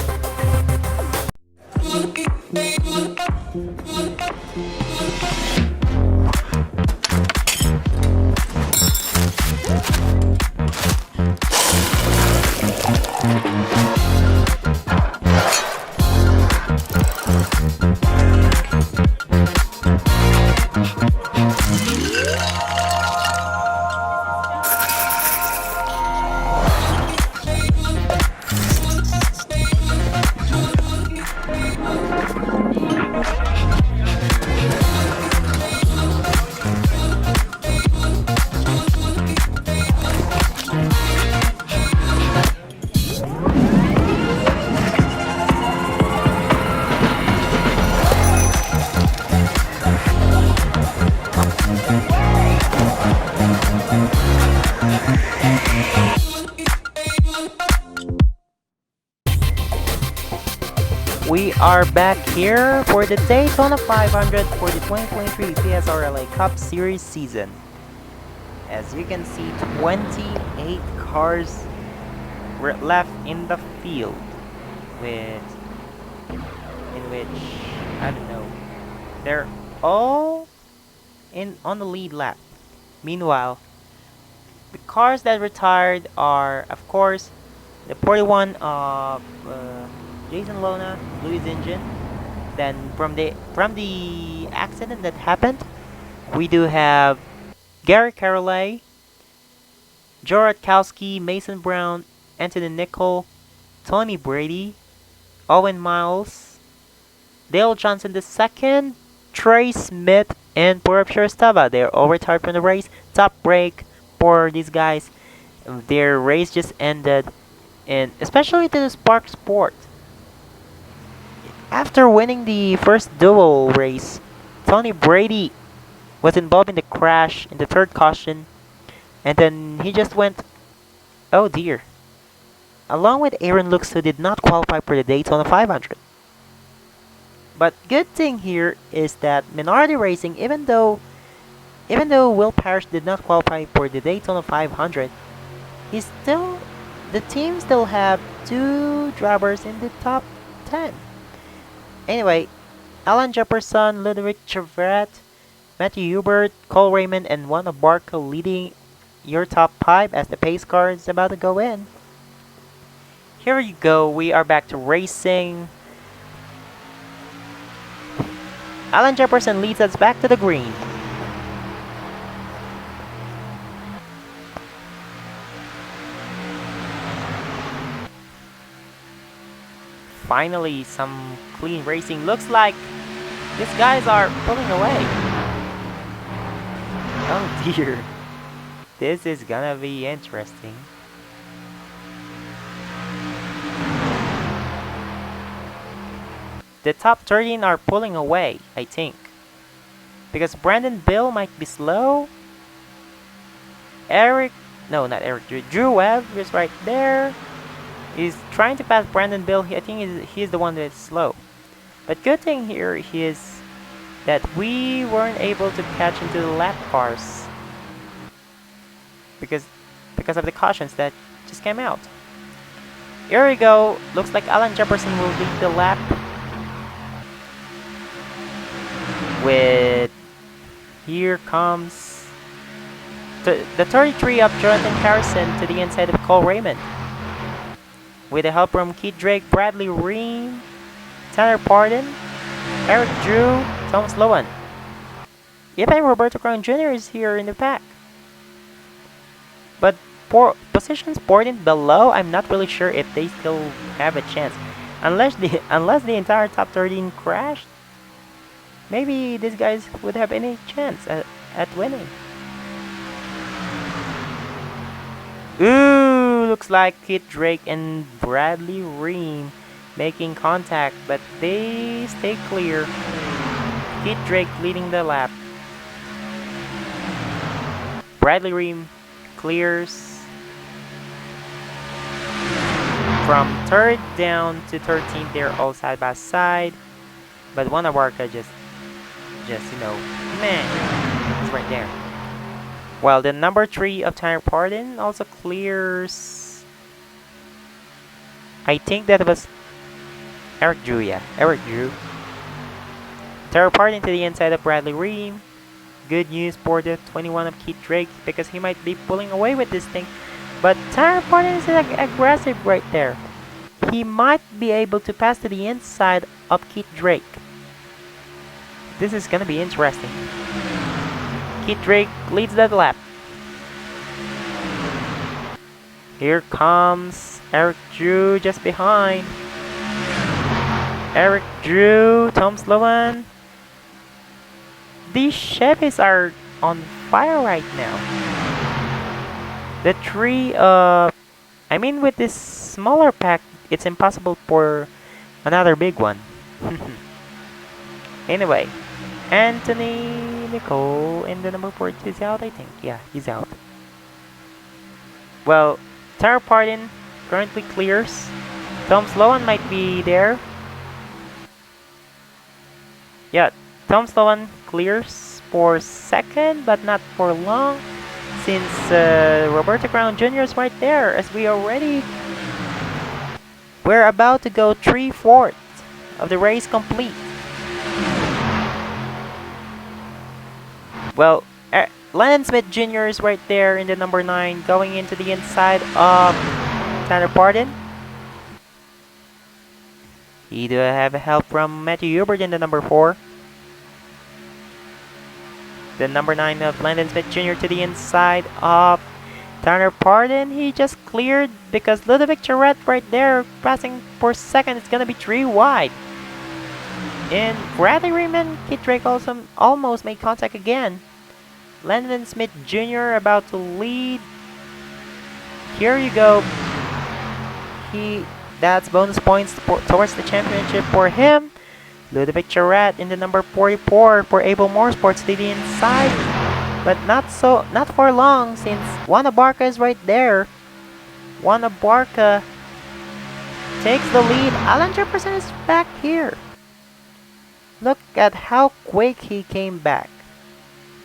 We are back here for the Daytona 500 for the 2023 PSRLA Cup Series season. As you can see, 28 cars were left in the field, in which, I don't know, they're all on the lead lap. Meanwhile, the cars that retired are, of course, the 41 of Jason Lona blew his engine. Then from the accident that happened, we do have Gary Carolet, Joe Rutkowski, Mason Brown, Anthony Nicole, Tony Brady, Owen Miles, Dale Johnson II, Trey Smith, and Berkshire Stubba. They're all retired from the race. Top break for these guys. Their race just ended, and especially to the Spark Sport. After winning the first duel race, Tony Brady was involved in the crash in the third caution, and then he just went, oh dear, along with Aaron Lux, who did not qualify for the Daytona 500. But good thing here is that Minority Racing, even though Will Parrish did not qualify for the Daytona 500, the team still have two drivers in the top 10. Anyway, Alan Jefferson, Ludovic Chevret, Matthew Hubert, Cole Raymond, and Juan Abarca leading your top 5 as the pace car is about to go in. Here you go, we are back to racing. Alan Jefferson leads us back to the green. Finally, some clean racing. Looks like these guys are pulling away. Oh dear. This is gonna be interesting. The top 13 are pulling away, I think. Because Brandon Bill might be slow. Not Eric, Drew Webb is right there. He's trying to pass Brandon Bill. I think he's the one that's slow. But good thing here is that we weren't able to catch into the lap cars. Because of the cautions that just came out. Here we go. Looks like Alan Jefferson will lead the lap. Here comes the 33 of Jonathan Harrison to the inside of Cole Raymond. With the help from Keith Drake, Bradley Ream, Tanner Pardon, Eric Drew, Thomas Lowen. Even Roberto Crown Jr. is here in the pack. But positions 14 below, I'm not really sure if they still have a chance. Unless the entire top 13 crashed. Maybe these guys would have any chance at winning. Ooh, looks like Kit Drake and Bradley Ream making contact, but they stay clear. Kit Drake leading the lap. Bradley Ream clears from 3rd down to 13th. They're all side by side, but Juan Abarca just man, it's right there. Well, the number 3 of Tanner Pardon also clears. I think that was Eric Drew, yeah. Eric Drew. Tanner Pardon to the inside of Bradley Ream. Good news for the 21 of Keith Drake because he might be pulling away with this thing. But Tanner Pardon is aggressive right there. He might be able to pass to the inside of Keith Drake. This is gonna be interesting. Keith Drake leads that lap. Here comes Eric Drew just behind. Eric Drew, Tom Sloan. These Chevys are on fire right now. The three, with this smaller pack, it's impossible for another big one. Anyway, Anthony Nicole in the number 42 is out, I think. Yeah, he's out. Well, Tanner Pardon currently clears. Tom Sloan might be there. Yeah, Tom Sloan clears for 2nd, but not for long, since Roberto Crown Jr. is right there, as we're about to go 3/4 of the race complete. Well, Landon Smith Jr. is right there in the number 9, going into the inside of Tanner Pardon. He do have help from Matthew Hubert in the number 4. The number 9 of Landon Smith Jr. to the inside of Tanner Pardon. He just cleared because Ludovic Charette right there passing for 2nd. It's gonna be 3 wide. And Bradley Raymond, Kit Drake also almost made contact again. Landon Smith Jr. about to lead. Here you go. That's bonus points towards the championship for him. Ludovic Charette in the number 44 for Able Motorsports to the inside, but not for long since Juan Abarca is right there. Juan Abarca takes the lead. Alan Jefferson is back here. Look at how quick he came back.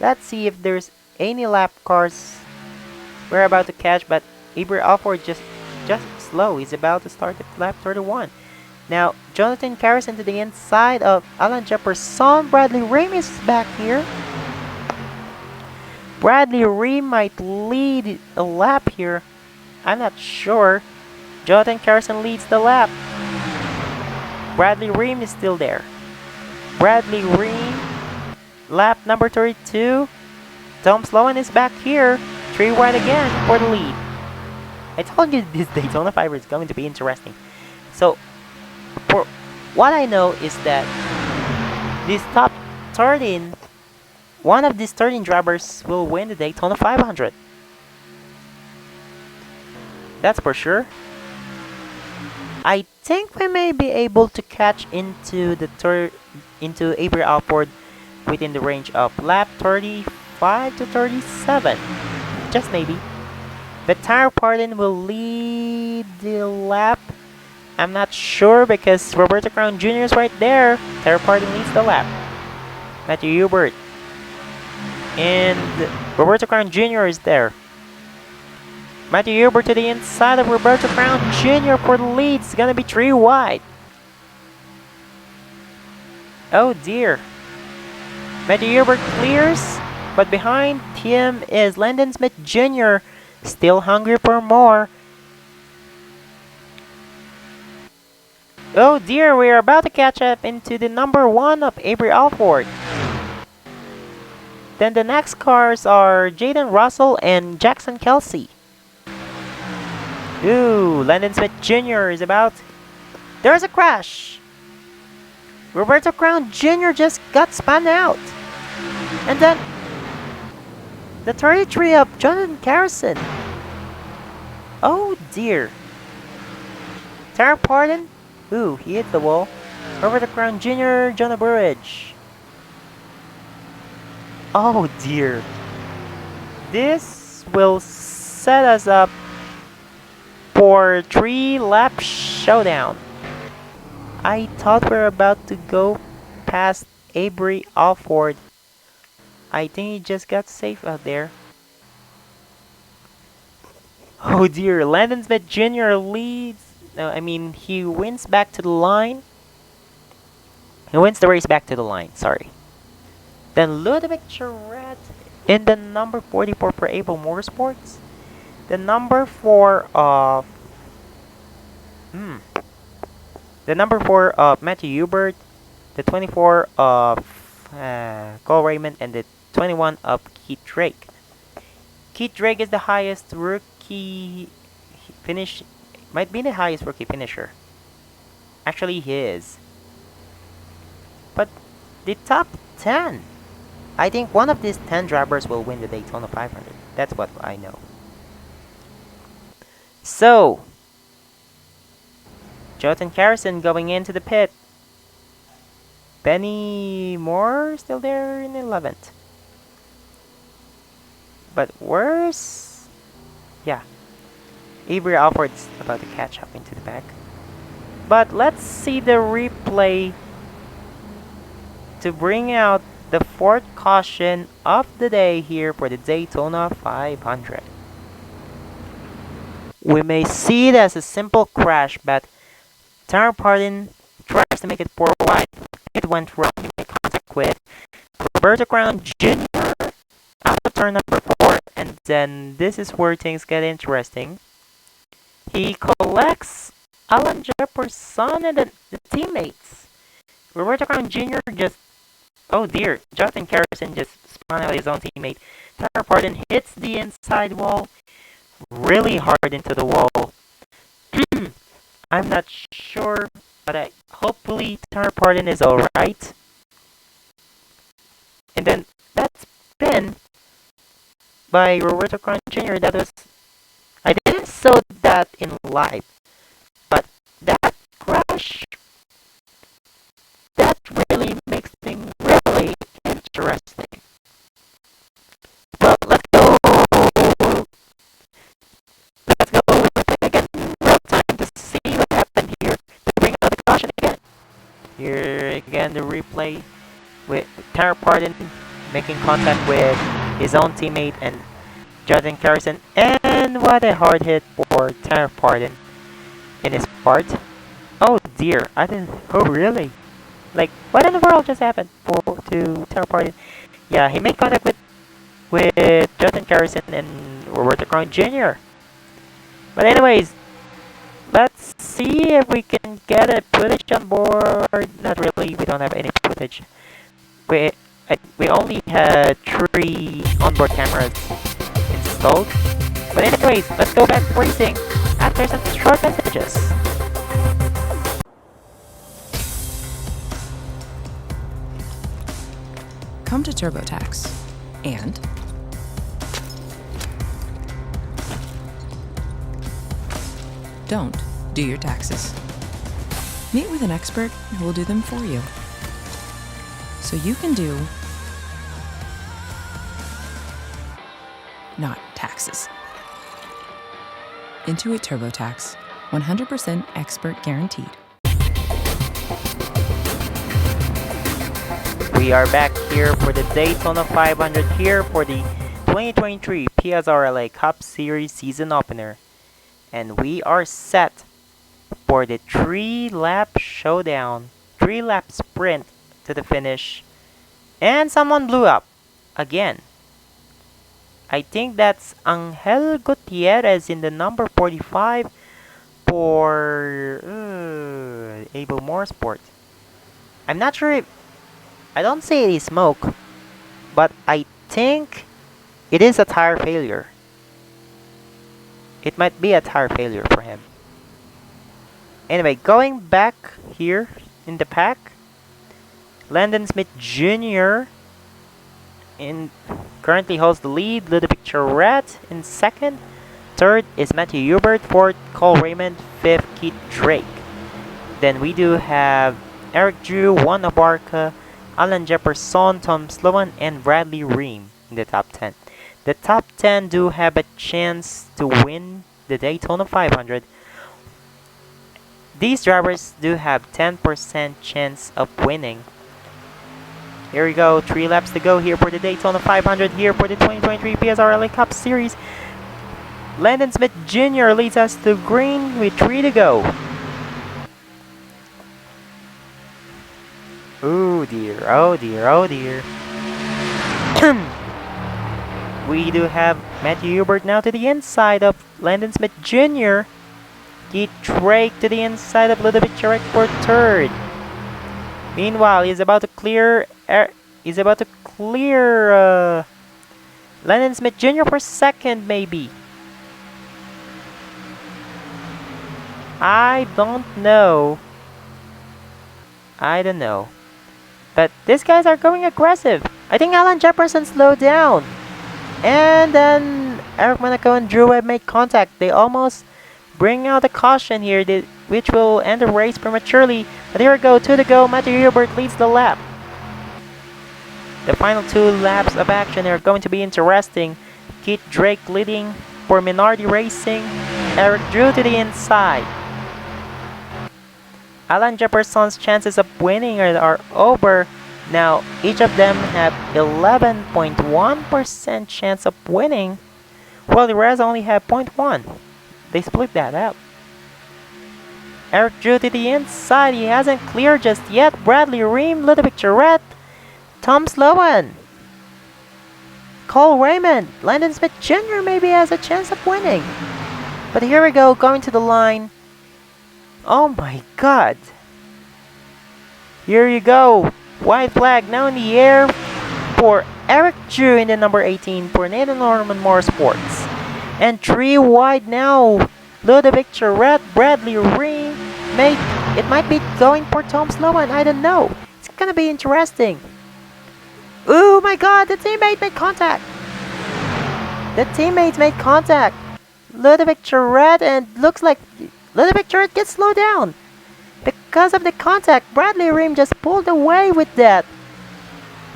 Let's see if there's any lap cars we're about to catch, but Avery Alford just slow. He's about to start at lap 31. Now, Jonathan Carrison to the inside of Alan Jefferson. Bradley Ream is back here. Bradley Ream might lead a lap here. I'm not sure. Jonathan Carrison leads the lap. Bradley Ream is still there. Bradley Ream, lap number 32. Tom Sloan is back here. 3 wide again for the lead. I told you this Daytona 500 is going to be interesting. So, for what I know is that this top 13, one of these 13 drivers will win the Daytona 500. That's for sure. I think we may be able to catch into Avery Alford within the range of lap 35 to 37. Just maybe. But Tyrell Pardon will lead the lap. I'm not sure because Roberto Crown Jr. is right there. Tyrell Pardon leads the lap. Matthew Hubert and Roberto Crown Jr. is there. Matthew Hubert to the inside of Roberto Crown Jr. for the lead. It's gonna be 3 wide. Oh dear. Matthew Hubert clears, but behind him is Landon Smith Jr. Still hungry for more. Oh dear, we are about to catch up into the number 1 of Avery Alford. Then the next cars are Jaden Russell and Jackson Kelsey. Ooh, Landon Smith Jr. is about... There's a crash! Roberto Crown Jr. just got spun out. And then... the 33 of Jonathan Carrison. Oh dear. Tara Pardon? Ooh, he hit the wall. Roberto Crown Jr., Jonah Burridge. Oh dear. This will set us up for 3-lap showdown. I thought we were about to go past Avery Alford. I think he just got safe out there. Oh dear, Landon Smith Jr. leads. No, I mean, he wins back to the line. He wins the race back to the line, sorry. Then Ludovic Charette in the number 44 for Able Motorsports. The number 4 of... The number 4 of Matthew Hubert. The 24 of Cole Raymond. And the 21 of Keith Drake. Keith Drake is the highest rookie finish. Might be the highest rookie finisher. Actually, he is. But the top 10. I think one of these 10 drivers will win the Daytona 500. That's what I know. So, Jonathan Carrison going into the pit. Benny Moore still there in 11th. But where's... Yeah. Avery Alford's about to catch up into the back. But let's see the replay to bring out the 4th caution of the day here for the Daytona 500. We may see it as a simple crash, but Tara Pardon tries to make it 4 wide. It went wrong. He made contact with Roberto Crown Jr. after turn number 4, and then this is where things get interesting. He collects Alan Jefferson and the teammates. Roberto Crown Jr. just... Oh dear, Jonathan Carrison just spun out his own teammate. Tara Pardon hits the inside wall really hard into the wall. I'm not sure, but hopefully Tara Pardon is alright. And then that spin by Roberto Crown Jr. that was... I didn't saw that in live, but that crash, that interesting. Well, let's go again real time to see what happened here. To bring out the caution again. Here again the replay with Tara Pardon making contact with his own teammate and Jonathan Carson, and what a hard hit for Tara Pardon in his part. Oh dear, I didn't. Oh really? Like, what in the world just happened to Tara Pardon? Yeah, he made contact with Jonathan Carson and Roberto Crown Jr. But anyways, let's see if we can get a footage on board. Not really, we don't have any footage. We only had 3 onboard cameras installed. But anyways, let's go back to racing after some short messages. Come to TurboTax and don't do your taxes. Meet with an expert who will do them for you, so you can do not taxes. Intuit TurboTax, 100% expert guaranteed. We are back here for the Daytona 500 here for the 2023 PSRLA Cup Series season opener. And we are set for the 3-lap showdown, 3-lap sprint to the finish. And someone blew up again. I think that's Angel Gutierrez in the number 45 for Able Motorsport. I'm not sure if I don't say it is smoke, but I think it is a tire failure. It might be a tire failure for him. Anyway, going back here in the pack, Landon Smith Jr. Currently holds the lead. Ludovic Charette in second. Third is Matthew Hubert. Fourth, Cole Raymond. Fifth, Keith Drake. Then we do have Eric Drew, Juan Abarca, Alan Jefferson, Tom Sloan, and Bradley Ream in the top 10. The top 10 do have a chance to win the Daytona 500. These drivers do have 10% chance of winning. Here we go, 3 laps to go here for the Daytona 500 here for the 2023 PSRLA Cup Series. Landon Smith Jr. leads us to green with 3 to go. Oh dear, oh dear, oh dear. We do have Matthew Hubert now to the inside of Landon Smith Jr. Keith Drake to the inside of Ludovic Charette for third. Meanwhile, he's about to clear Landon Smith Jr. for second, maybe. I don't know. But these guys are going aggressive. I think Alan Jefferson slowed down. And then Eric Monaco and Drew Webb made contact. They almost bring out a caution here, which will end the race prematurely. But here we go, 2 to go. Matthew Hubert leads the lap. The final 2 laps of action are going to be interesting. Keith Drake leading for Minardi Racing. Eric Drew to the inside. Alan Jefferson's chances of winning are over. Now, each of them have 11.1% chance of winning, while the rest only have 0.1. They split that up. Eric Drew to the inside. He hasn't cleared just yet. Bradley Ream, Ludovic Charette, Tom Sloan, Cole Raymond, Landon Smith Jr. maybe has a chance of winning. But here we go, going to the line. Oh my god. Here you go. White flag now in the air for Eric Drew in the number 18 for Nathan Norman Motorsports. And 3 wide now. Ludovic Charette, Bradley Ream. It might be going for Tom Sloan. I don't know. It's gonna be interesting. Oh my god, the teammate made contact. The teammates made contact. Ludovic Charette, and looks like Ludovic Charette gets slowed down. Because of the contact, Bradley Ream just pulled away with that.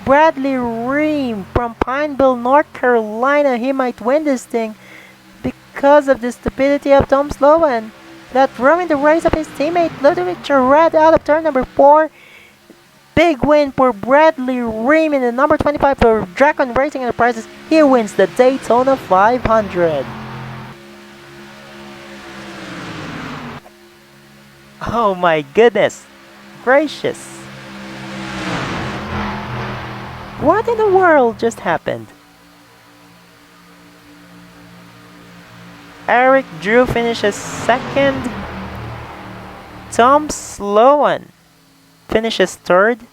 Bradley Ream from Pineville, North Carolina. He might win this thing because of the stupidity of Tom Sloan that ruined the race of his teammate Ludovic Charette out of turn number 4. Big win for Bradley Ream in the number 25 for Dragon Racing Enterprises. He wins the Daytona 500. Oh my goodness gracious. What in the world just happened? Eric Drew finishes second. Tom Sloan finishes third.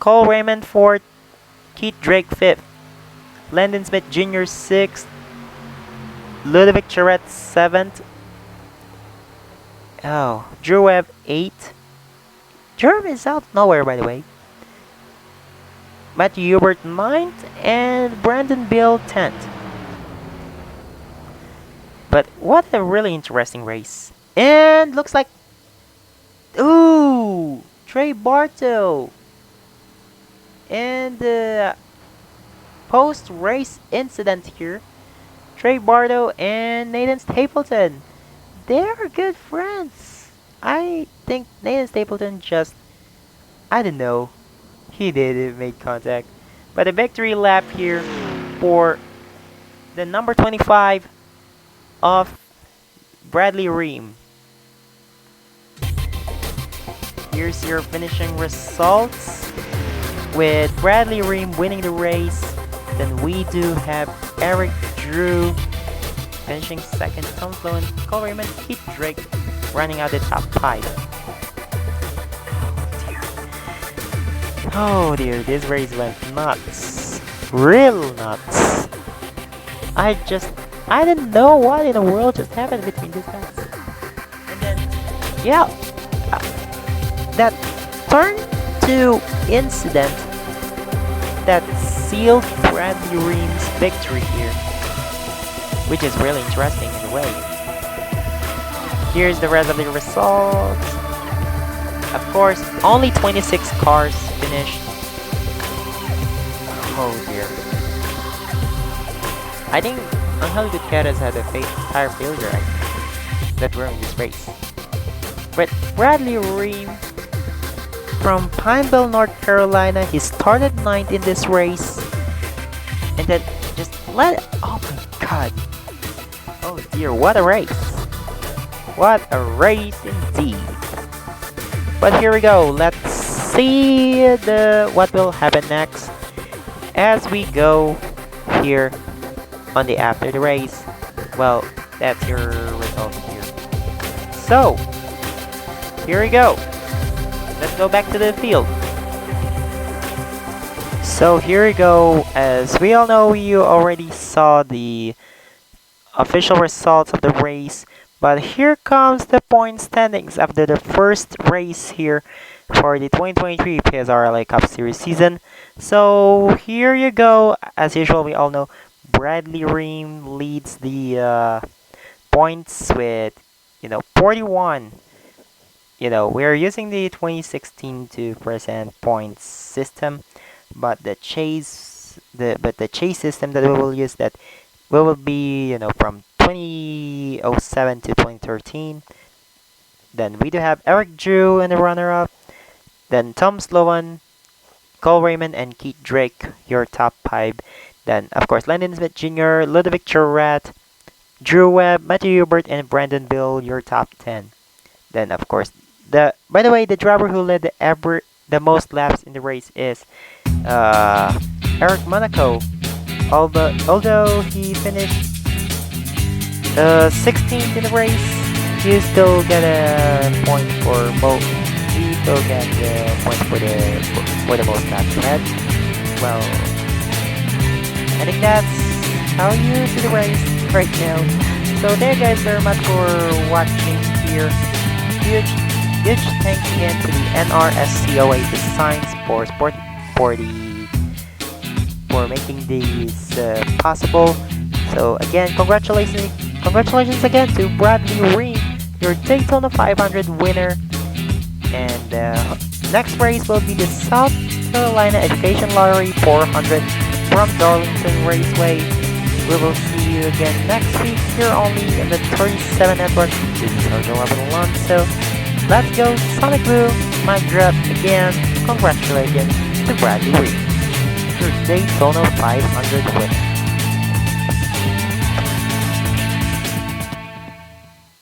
Cole Raymond fourth. Keith Drake fifth. Landon Smith Jr. sixth. Ludovic Charette seventh. Oh, Drew Webb eighth. Jeremy is out nowhere, by the way. Matthew Hubert ninth and Brandon Bill 10th. But what a really interesting race. And looks like... Ooh! Trey Bartow! And the post-race incident here. Trey Bartow and Nathan Stapleton. They're good friends. I think Nathan Stapleton just... I don't know. He did make contact. But a victory lap here for the number 25 of Bradley Ream. Here's your finishing results. With Bradley Ream winning the race, then we do have Eric Drew finishing second, Tom Sloan, Cole Raymond, Keith Drake running out the top 5. Oh dear, this race went nuts. Real nuts. I didn't know what in the world just happened between these guys. And then, yeah, that turn 2 incident that sealed Bradley Ream's victory here, which is really interesting in a way. Here's the rest of the results. Of course, only 26 cars finished. Oh dear. I think Angel Gutierrez had a tire failure that ruined this race. But Bradley Ream from Pineville, North Carolina, he started 9th in this race. And then just oh my god. Oh dear, what a race. What a race indeed. But here we go. Let's see what will happen next as we go here on the after the race. Well, that's your result here. So, here we go. Let's go back to the field. So here we go. As we all know, you already saw the official results of the race. But here comes the point standings after the first race here for the 2023 PSRLA Cup Series season. So here you go. As usual, we all know Bradley Ream leads the points with 41. We're using the 2016 to present points system, but the chase system that we will use that will be from 2007 to 2013. Then we do have Eric Drew in the runner-up. Then Tom Sloan, Cole Raymond, and Keith Drake, your top 5. Then, of course, Landon Smith Jr., Ludovic Charette, Drew Webb, Matthew Hubert, and Brandon Bill, your top 10. Then, of course, by the way, the driver who led the most laps in the race is Eric Monaco. Although he finished 16th in the race, you still get a point for both. You still get a point for the most laps you had. Well, I think that's how you see the race right now. So thank you guys very much for watching here. Huge thanks again to the NRSCOA Designs for making these possible. So again, congratulations again to Bradley Ream, your Daytona 500 winner, and Next race will be the South Carolina Education Lottery 400 from Darlington Raceway. We will see you again next week here only in the 37 Network. This is Sergio Alonso. Let's go Sonic Boom, mic drop again. Congratulations to Bradley Reed, your Daytona 500 winner.